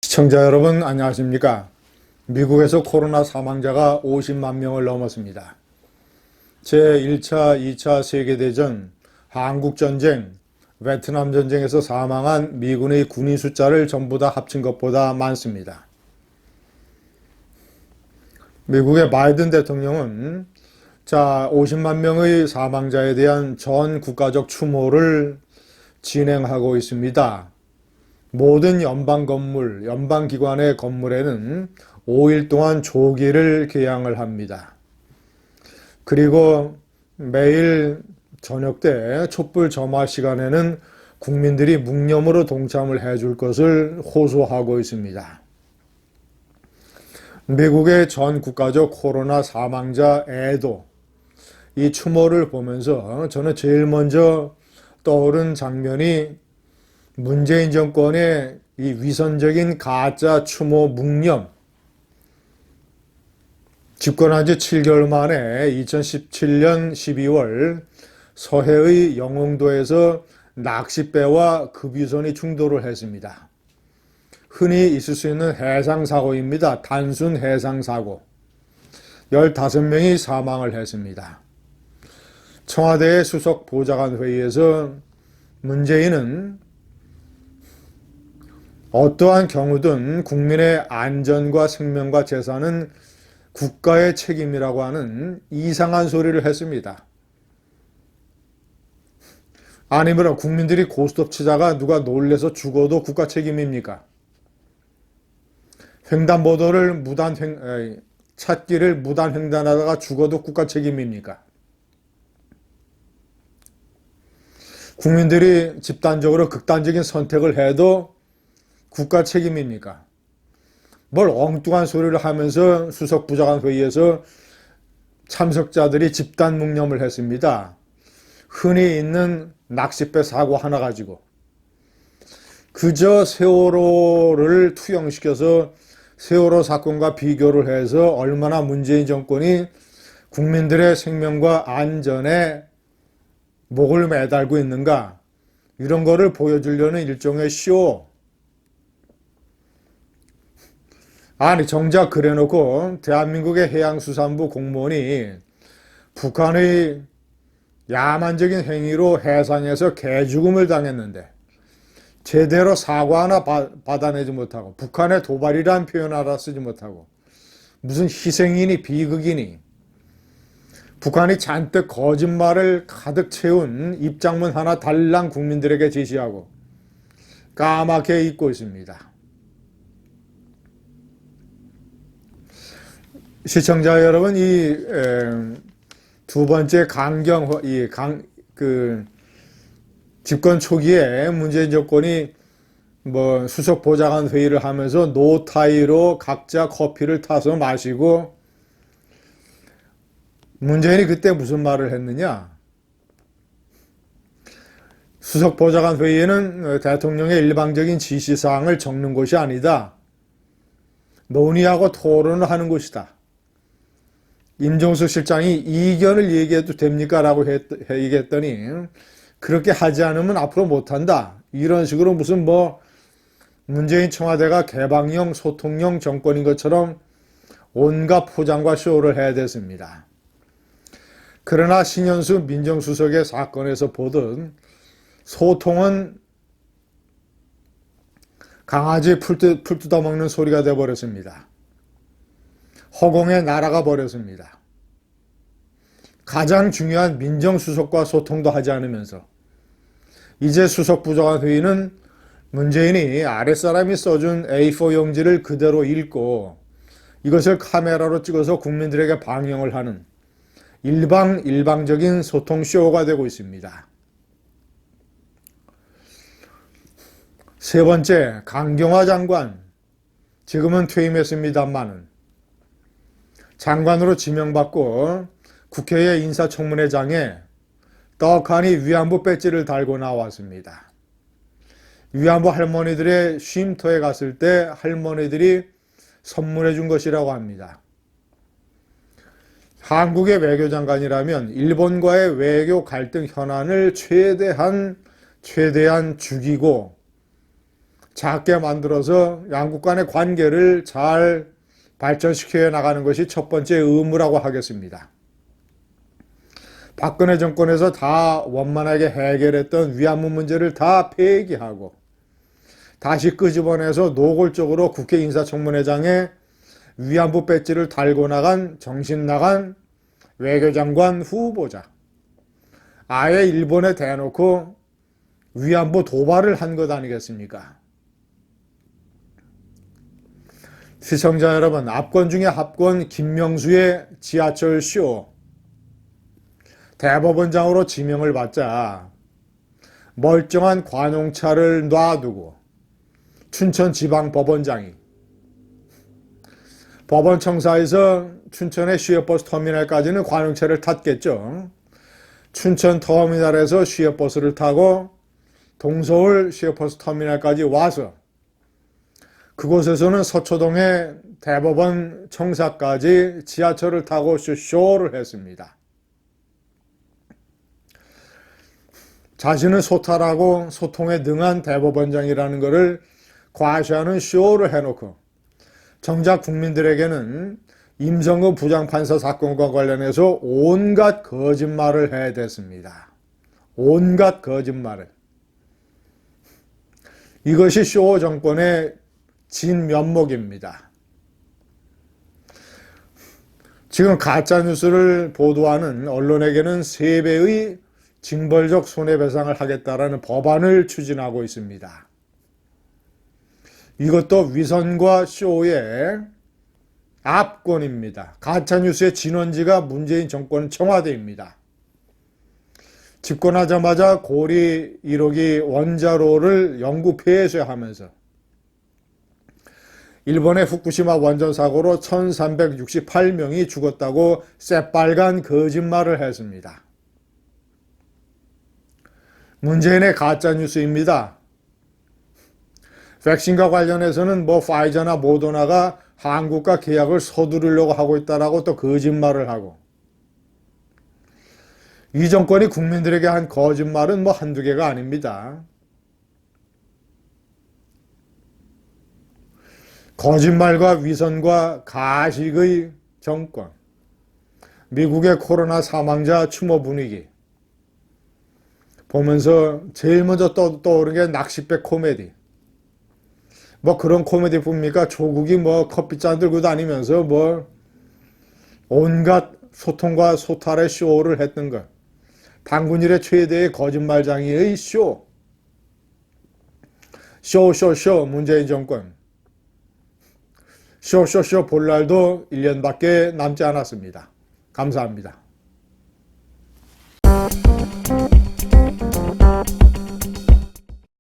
시청자 여러분 안녕하십니까? 미국에서 코로나 사망자가 50만 명을 넘었습니다. 제1차, 2차 세계대전, 한국전쟁, 베트남 전쟁에서 사망한 미군의 군인 숫자를 전부 다 합친 것보다 많습니다. 미국의 바이든 대통령은 50만 명의 사망자에 대한 전 국가적 추모를 진행하고 있습니다. 모든 연방 건물, 연방기관의 건물에는 5일 동안 조기를 개양을 합니다. 그리고 매일 저녁 때 촛불 점화 시간에는 국민들이 묵념으로 동참을 해줄 것을 호소하고 있습니다. 미국의 전 국가적 코로나 사망자 애도, 이 추모를 보면서 저는 제일 먼저 떠오른 장면이 문재인 정권의 이 위선적인 가짜 추모 묵념, 집권한 지 7개월 만에 2017년 12월 서해의 영흥도에서 낚싯배와 급유선이 충돌을 했습니다. 흔히 있을 수 있는 해상사고입니다. 단순 해상사고. 15명이 사망을 했습니다. 청와대 수석 보좌관 회의에서 문재인은 어떠한 경우든 국민의 안전과 생명과 재산은 국가의 책임이라고 하는 이상한 소리를 했습니다. 아니면 국민들이 고스톱 치다가 누가 놀래서 죽어도 국가 책임입니까? 횡단보도를 찾기를 무단 횡단하다가 죽어도 국가 책임입니까? 국민들이 집단적으로 극단적인 선택을 해도 국가 책임입니까? 뭘 엉뚱한 소리를 하면서 수석 부장관 회의에서 참석자들이 집단 묵념을 했습니다. 흔히 있는 낚싯배 사고 하나 가지고 그저 세월호를 투영시켜서 세월호 사건과 비교를 해서 얼마나 문재인 정권이 국민들의 생명과 안전에 목을 매달고 있는가, 이런 거를 보여주려는 일종의 쇼. 아니 정작 그래놓고 대한민국의 해양수산부 공무원이 북한의 야만적인 행위로 해상에서 개죽음을 당했는데 제대로 사과 하나 받아내지 못하고, 북한의 도발이란 표현 하나 쓰지 못하고, 무슨 희생이니 비극이니, 북한이 잔뜩 거짓말을 가득 채운 입장문 하나 달랑 국민들에게 제시하고 까맣게 잊고 있습니다. 시청자 여러분, 이 두 번째 집권 초기에 문재인 정권이 수석 보좌관 회의를 하면서 노타이로 각자 커피를 타서 마시고, 문재인이 그때 무슨 말을 했느냐? 수석 보좌관 회의에는 대통령의 일방적인 지시사항을 적는 곳이 아니다. 논의하고 토론을 하는 곳이다. 임종석 실장이 이견을 얘기해도 됩니까? 라고 얘기했더니 그렇게 하지 않으면 앞으로 못한다. 이런 식으로 무슨 문재인 청와대가 개방형 소통형 정권인 것처럼 온갖 포장과 쇼를 해야 됐습니다. 그러나 신현수 민정수석의 사건에서 보듯 소통은 강아지 풀 뜯어먹는 소리가 되어버렸습니다. 허공에 날아가 버렸습니다. 가장 중요한 민정수석과 소통도 하지 않으면서 이제 수석부장관 회의는 문재인이 아랫사람이 써준 A4 용지를 그대로 읽고 이것을 카메라로 찍어서 국민들에게 방영을 하는 일방적인 소통쇼가 되고 있습니다. 세 번째, 강경화 장관. 지금은 퇴임했습니다만은 장관으로 지명받고 국회의 인사청문회장에 떡하니 위안부 배지를 달고 나왔습니다. 위안부 할머니들의 쉼터에 갔을 때 할머니들이 선물해 준 것이라고 합니다. 한국의 외교장관이라면 일본과의 외교 갈등 현안을 최대한 죽이고 작게 만들어서 양국 간의 관계를 잘 발전시켜 나가는 것이 첫 번째 의무라고 하겠습니다. 박근혜 정권에서 다 원만하게 해결했던 위안부 문제를 다 폐기하고 다시 끄집어내서 노골적으로 국회 인사청문회장에 위안부 배지를 달고 나간 정신 나간 외교장관 후보자. 아예 일본에 대놓고 위안부 도발을 한 것 아니겠습니까? 시청자 여러분, 압권 중에 압권 김명수의 지하철 쇼. 대법원장으로 지명을 받자 멀쩡한 관용차를 놔두고 춘천지방법원장이 법원 청사에서 춘천의 시외버스 터미널까지는 관용차를 탔겠죠. 춘천 터미널에서 시외버스를 타고 동서울 시외버스 터미널까지 와서 그곳에서는 서초동의 대법원 청사까지 지하철을 타고 쇼를 했습니다. 자신은 소탈하고 소통에 능한 대법원장이라는 것을 과시하는 쇼를 해놓고 정작 국민들에게는 임성근 부장판사 사건과 관련해서 온갖 거짓말을 해댔습니다. 온갖 거짓말을. 이것이 쇼 정권의 진면목입니다. 지금 가짜뉴스를 보도하는 언론에게는 3배의 징벌적 손해배상을 하겠다라는 법안을 추진하고 있습니다. 이것도 위선과 쇼의 압권입니다. 가짜뉴스의 진원지가 문재인 정권 청와대입니다. 집권하자마자 고리 1호기 원자로를 영구 폐쇄하면서 일본의 후쿠시마 원전 사고로 1368명이 죽었다고 새빨간 거짓말을 했습니다. 문재인의 가짜뉴스입니다. 백신과 관련해서는 파이저나 모더나가 한국과 계약을 서두르려고 하고 있다라고 또 거짓말을 하고 이 정권이 국민들에게 한 거짓말은 한두 개가 아닙니다. 거짓말과 위선과 가식의 정권, 미국의 코로나 사망자 추모 분위기 보면서 제일 먼저 떠오르는 게 낚싯배 코미디. 그런 코미디뿐입니까? 조국이 커피잔 들고 다니면서 온갖 소통과 소탈의 쇼를 했던 것. 당군 일의 최대의 거짓말장이의 쇼. 쇼 문재인 정권. 쇼 볼 날도 1년밖에 남지 않았습니다. 감사합니다.